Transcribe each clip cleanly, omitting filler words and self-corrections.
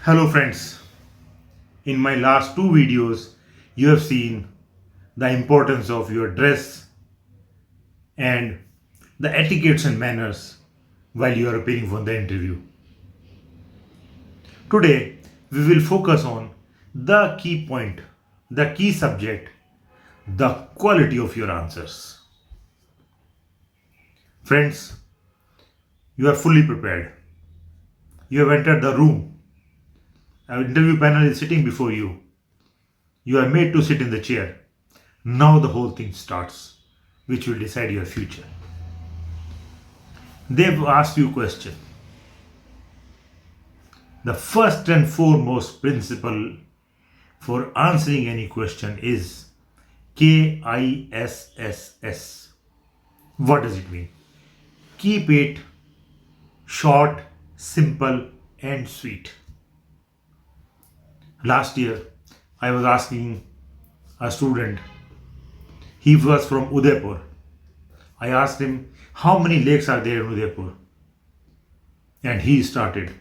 Hello friends, in my last two videos you have seen the importance of your dress and the etiquettes and manners while you are appearing for the interview. Today we will focus on the key point, the key subject, the quality of your answers. Friends, you are fully prepared. You have entered the room. Our interview panel is sitting before you. You are made to sit in the chair. Now the whole thing starts, which will decide your future. They've asked you a question. The first and foremost principle for answering any question is KISSS. What does it mean? Keep it short, simple, and sweet. Last year, I was asking a student, he was from Udaipur. I asked him, how many lakes are there in Udaipur? And he started.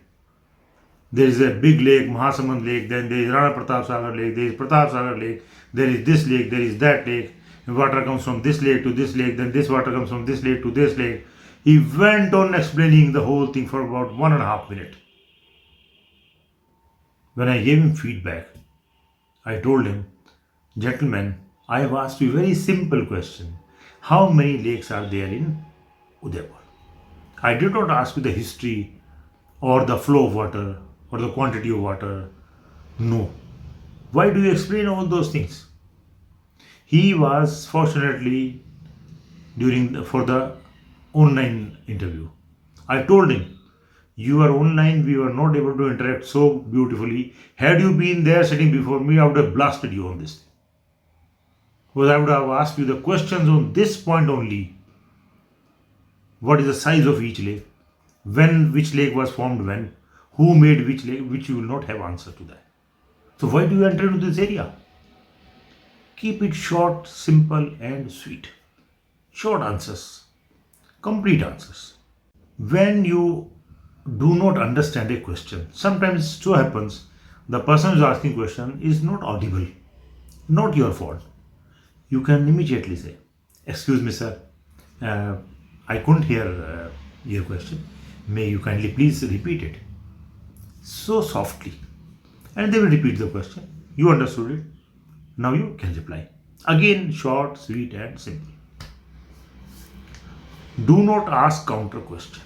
There is a big lake, Mahasamand Lake, then there is Rana Pratap Sagar Lake, there is Pratap Sagar Lake, there is this lake, there is that lake, and water comes from this lake to this lake, then this water comes from this lake to this lake. He went on explaining the whole thing for about 1.5 minutes. When I gave him feedback, I told him, gentlemen, I have asked you a very simple question. How many lakes are there in Udaipur? I did not ask you the history or the flow of water or the quantity of water. No. Why do you explain all those things? He was fortunately for the online interview. I told him, you are online, we were not able to interact so beautifully. Had you been there sitting before me, I would have blasted you on this. Because I would have asked you the questions on this point only. What is the size of each lake? Which lake was formed when? Who made which lake? Which you will not have answer to that. So why do you enter into this area? Keep it short, simple and sweet. Short answers. Complete answers. When you do not understand a question, sometimes it so happens the person who is asking question is not audible. Not your fault. You can immediately say, excuse me sir, I couldn't hear your question. May you kindly please repeat it. So softly. And they will repeat the question. You understood it. Now you can reply. Again, short, sweet and simple. Do not ask counter question.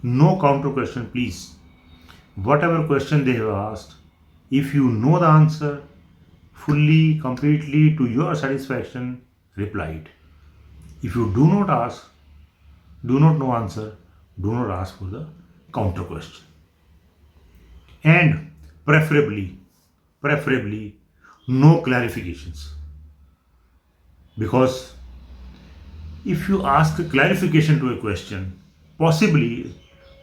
No counter question, please. Whatever question they have asked, if you know the answer fully, completely to your satisfaction, reply it. If you do not know answer, do not ask for the counter question. And preferably, no clarifications. Because if you ask a clarification to a question, possibly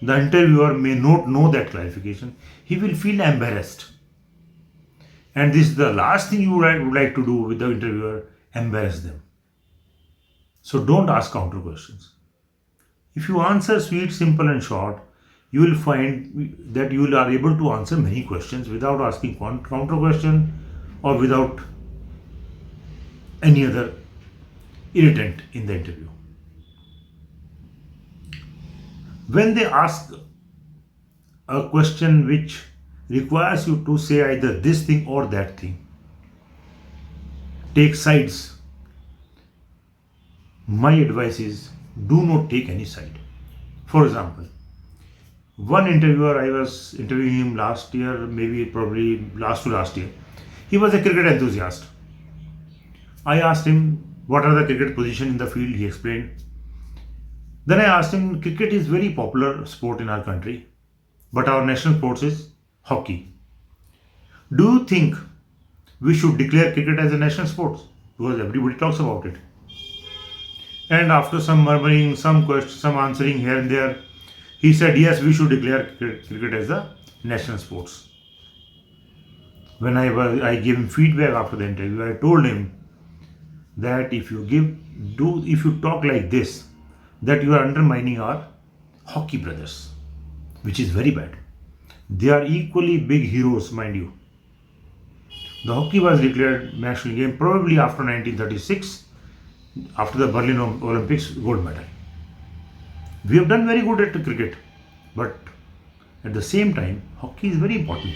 the interviewer may not know that clarification. He will feel embarrassed. And this is the last thing you would like to do with the interviewer, embarrass them. So don't ask counter questions. If you answer sweet, simple and short, you will find that you are able to answer many questions without asking counter question or without any other irritant in the interview. When they ask a question which requires you to say either this thing or that thing, take sides. My advice is, do not take any side. For example, one interviewer, I was interviewing him last year, probably last to last year. He was a cricket enthusiast. I asked him, what are the cricket positions in the field? He explained. Then I asked him, cricket is very popular sport in our country, but our national sport is hockey. Do you think we should declare cricket as a national sport? Because everybody talks about it. And after some murmuring, some questions, some answering here and there, he said, yes, we should declare cricket as a national sports. When I gave him feedback after the interview, I told him that if you talk like this, that you are undermining our hockey brothers, which is very bad. They are equally big heroes, mind you. The hockey was declared national game probably after 1936, after the Berlin Olympics gold medal. We have done very good at cricket, but at the same time, hockey is very important.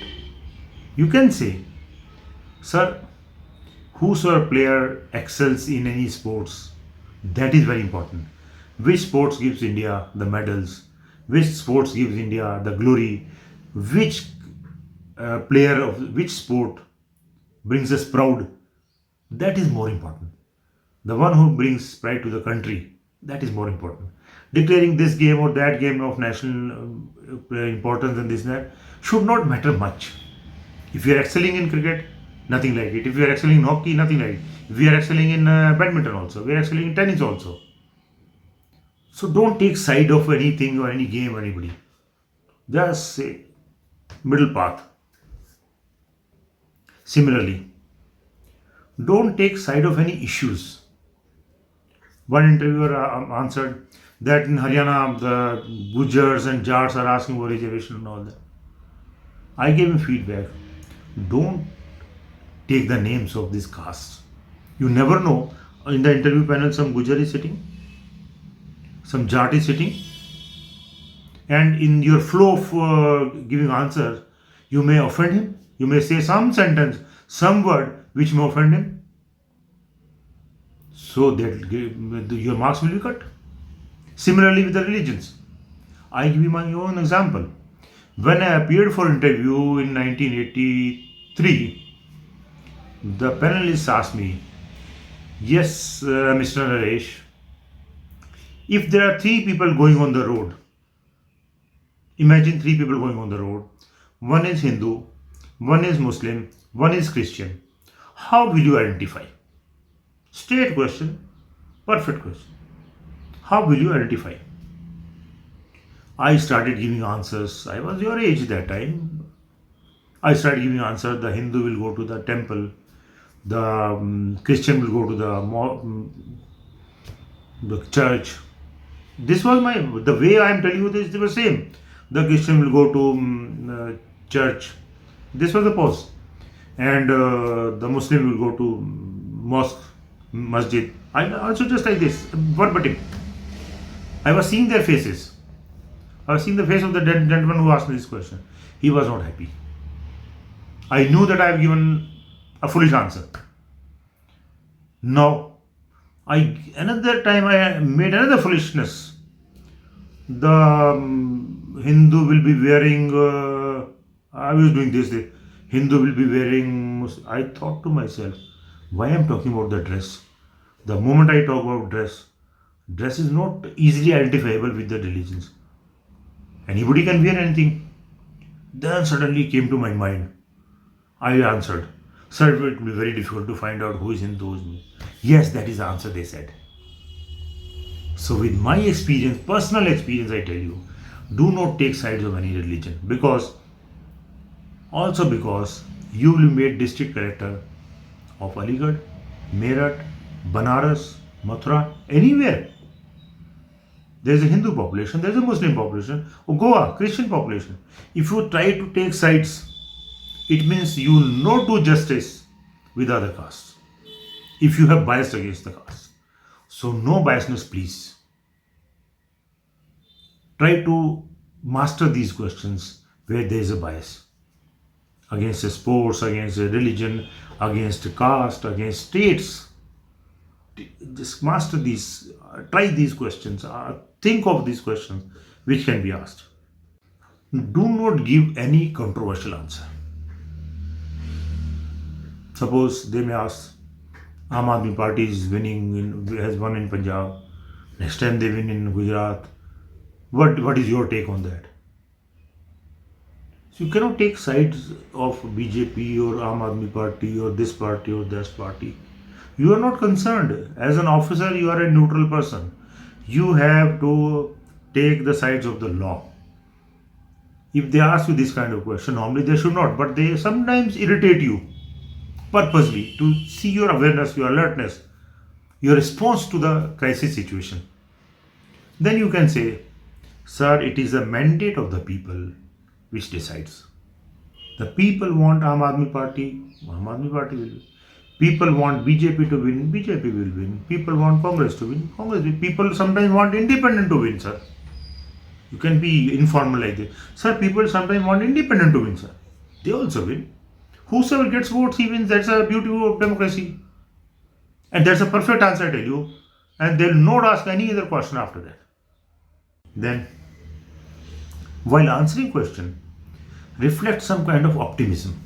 You can say, sir, whosoever player excels in any sports, that is very important. Which sports gives India the medals? Which sports gives India the glory? Which player of which sport brings us proud? That is more important. The one who brings pride to the country, that is more important. Declaring this game or that game of national importance and this and that should not matter much. If you are excelling in cricket, nothing like it. If you are excelling in hockey, nothing like it. If we are excelling in badminton also, we are excelling in tennis also. So don't take side of anything or any game or anybody. Just say middle path. Similarly, don't take side of any issues. One interviewer answered that in Haryana the Gujars and Jats are asking for reservation and all that. I gave him feedback. Don't take the names of these castes. You never know. In the interview panel, some Gujar is sitting, some Jat is sitting, and in your flow of giving answer, you may offend him. You may say some sentence, some word which may offend him. So that your marks will be cut. Similarly with the religions. I give you my own example. When I appeared for interview in 1983, the panelists asked me, yes, Mr. Naresh, if there are three people going on the road, imagine three people going on the road, one is Hindu, one is Muslim, one is Christian, how will you identify? Straight question, perfect question. How will you identify? I started giving answers. I was your age that time. I started giving answers. The Hindu will go to the temple. The Christian will go to the church. This was the way I am telling you this. It was same. The Christian will go to church. This was the pause, and the Muslim will go to mosque, masjid. I also just like this verbatim. I was seeing their faces. I was seeing the face of the gentleman who asked me this question. He was not happy. I knew that I have given a foolish answer. Now, another time I made another foolishness. The Hindu will be wearing. I was doing this. The Hindu will be wearing. I thought to myself, why I am talking about the dress? The moment I talk about dress is not easily identifiable with the religions. Anybody can wear anything. Then suddenly came to my mind. I answered, sir, it will be very difficult to find out who is Hindu, who is Muslim. Yes, that is the answer they said. So with my experience, personal experience, I tell you, do not take sides of any religion because you will be made district collector of Aligarh, Meerut, Banaras, Mathura, anywhere. There is a Hindu population, there is a Muslim population, or Goa, Christian population. If you try to take sides, it means you will not do justice with other castes. If you have bias against the caste. So no biasness, please. Try to master these questions where there is a bias. Against the sports, against the religion, against the caste, against states. Just master these, try these questions, think of these questions which can be asked. Do not give any controversial answer. Suppose they may ask, Aam Aadmi Party is has won in Punjab. Next time they win in Gujarat. What is your take on that? So you cannot take sides of BJP or Aam Aadmi Party or this party or that party. You are not concerned. As an officer, you are a neutral person. You have to take the sides of the law. If they ask you this kind of question, normally they should not, but they sometimes irritate you purposely to see your awareness, your alertness, your response to the crisis situation. Then you can say, sir, it is a mandate of the people which decides. The people want Aam Aadmi Party will win. People want BJP to win, BJP will win. People want Congress to win, Congress will win. People sometimes want independent to win, sir. You can be informal like this. Sir, people sometimes want independent to win, sir. They also win. Whosoever gets votes, he wins. That's the beauty of democracy. And that's a perfect answer, I tell you. And they'll not ask any other question after that. Then, while answering question, reflect some kind of optimism.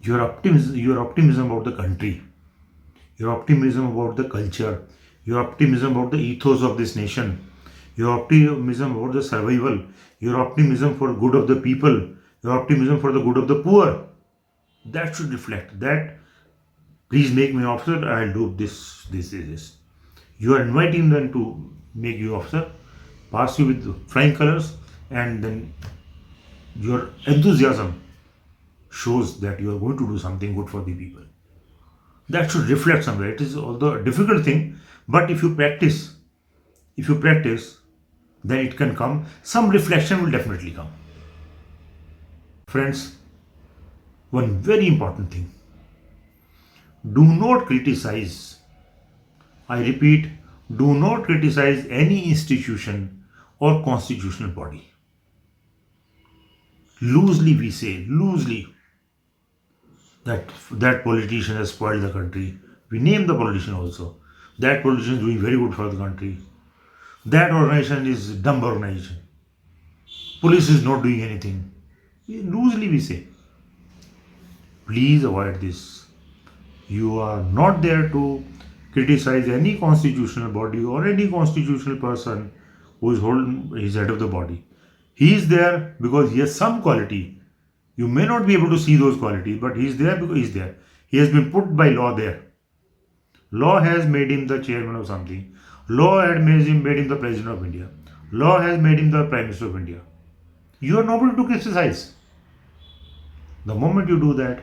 Your optimism about the country, your optimism about the culture, your optimism about the ethos of this nation, your optimism about the survival, your optimism for good of the people, your optimism for the good of the poor. That should reflect that. Please make me officer. I'll do this. You are inviting them to make you officer, pass you with flying colors, and then your enthusiasm shows that you are going to do something good for the people. That should reflect somewhere. It is although a difficult thing, but if you practice, then it can come. Some reflection will definitely come. Friends, one very important thing. Do not criticize. I repeat, do not criticize any institution or constitutional body. Loosely we say, that politician has spoiled the country. We name the politician also. That politician is doing very good for the country. That organization is a dumb organization. Police is not doing anything. Loosely we say. Please avoid this. You are not there to criticize any constitutional body or any constitutional person who is holding his head of the body. He is there because he has some quality. You may not be able to see those qualities, but he is there because he is there. He has been put by law there. Law has made him the chairman of something. Law has made him the president of India. Law has made him the prime minister of India. You are nobody to criticize. The moment you do that,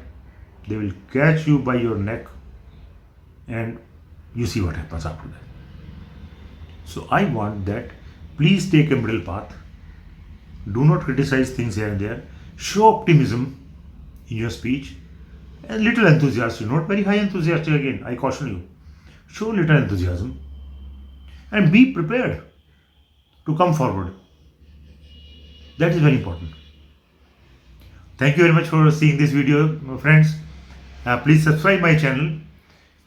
they will catch you by your neck and you see what happens after that. So I want that. Please take a middle path. Do not criticize things here and there. Show optimism in your speech and little enthusiasm. Not very high enthusiasm again. I caution you. Show little enthusiasm and be prepared to come forward. That is very important. Thank you very much for seeing this video, friends. Please subscribe my channel.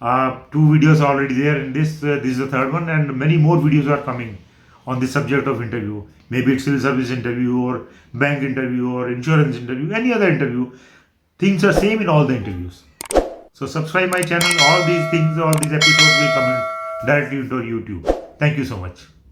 2 videos are already there in this. This is the third one, and many more videos are coming on the subject of interview. Maybe it's civil service interview or bank interview or insurance interview, any other interview. Things are same in all the interviews. So subscribe my channel. All these things, all these episodes will come in directly into YouTube. Thank you so much.